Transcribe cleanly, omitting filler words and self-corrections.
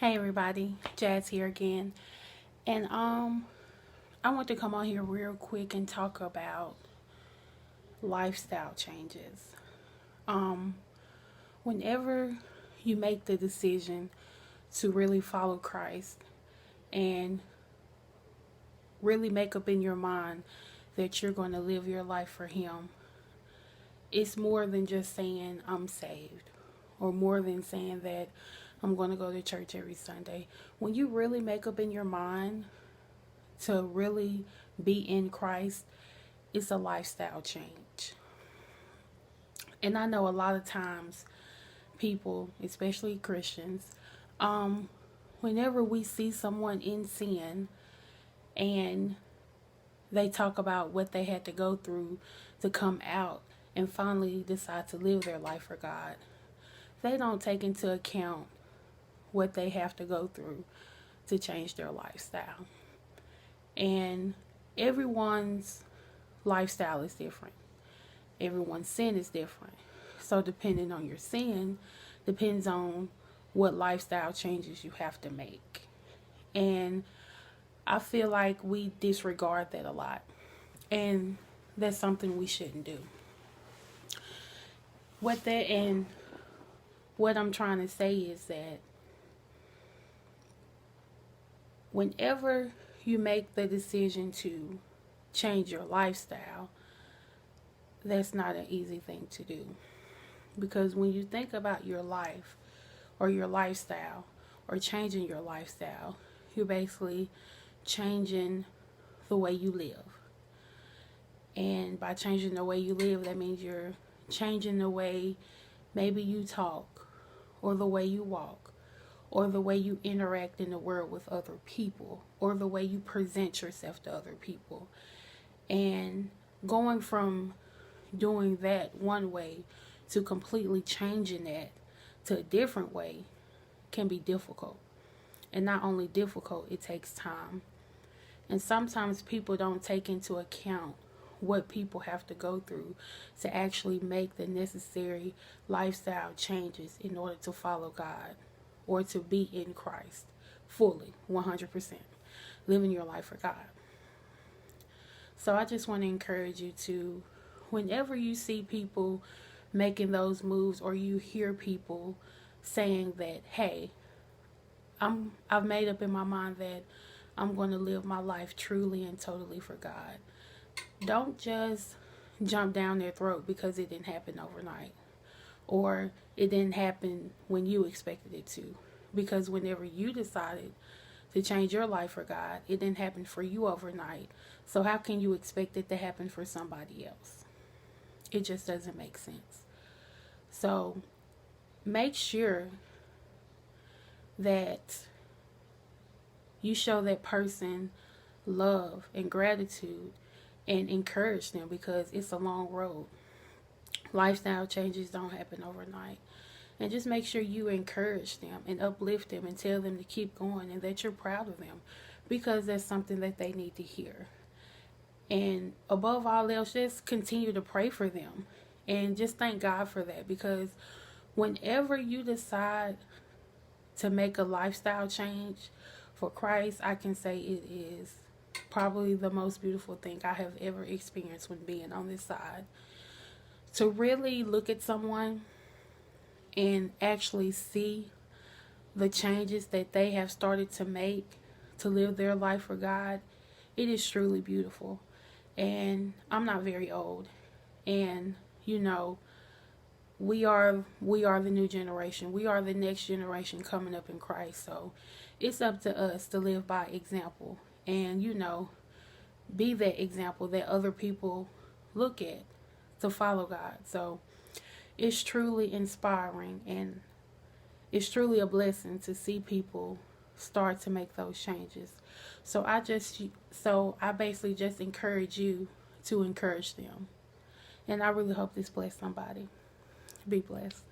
Hey everybody, Jazz here again. And I want to come on here real quick and talk about lifestyle changes. Um Whenever you make the decision to really follow Christ and really make up in your mind that you're going to live your life for him, it's more than just saying I'm saved or more than saying that I'm going to go to church every Sunday. When you really make up in your mind to really be in Christ, it's a lifestyle change. And I know a lot of times people, especially Christians, um, whenever we see someone in sin and they talk about what they had to go through to come out and finally decide to live their life for God, they don't take into account what they have to go through to change their lifestyle. And everyone's lifestyle is different. Everyone's sin is different. So depending on your sin, depends on what lifestyle changes you have to make. And I feel like we disregard that a lot. And that's something we shouldn't do. What I'm trying to say is that whenever you make the decision to change your lifestyle, that's not an easy thing to do. Because when you think about your life or your lifestyle or changing your lifestyle, you're basically changing the way you live. And by changing the way you live, that means you're changing the way maybe you talk or the way you walk or the way you interact in the world with other people or the way you present yourself to other people. And going from doing that one way to completely changing that to a different way can be difficult. And not only difficult, it takes time. And sometimes people don't take into account what people have to go through to actually make the necessary lifestyle changes in order to follow God or to be in Christ fully, 100%, living your life for God. So I just want to encourage you to, whenever you see people making those moves or you hear people saying that, hey, I've made up in my mind that I'm going to live my life truly and totally for God. Don't just jump down their throat because it didn't happen overnight or it didn't happen when you expected it to. Because whenever you decided to change your life for God, it didn't happen for you overnight. So how can you expect it to happen for somebody else? It just doesn't make sense. So make sure that you show that person love and gratitude and encourage them because it's a long road. Lifestyle changes don't happen overnight. And just make sure you encourage them and uplift them and tell them to keep going and that you're proud of them because that's something that they need to hear. And above all else, just continue to pray for them and just thank God for that because whenever you decide to make a lifestyle change for Christ, I can say it is probably the most beautiful thing I have ever experienced when being on this side. To really look at someone and actually see the changes that they have started to make to live their life for God, it is truly beautiful. And I'm not very old. And you know, we are the new generation. We are the next generation coming up in Christ. So it's up to us to live by example and be that example that other people look at to follow God. So it's truly inspiring and it's truly a blessing to see people start to make those changes. So I basically just encourage you to encourage them. And I really hope this blessed somebody. Be blessed.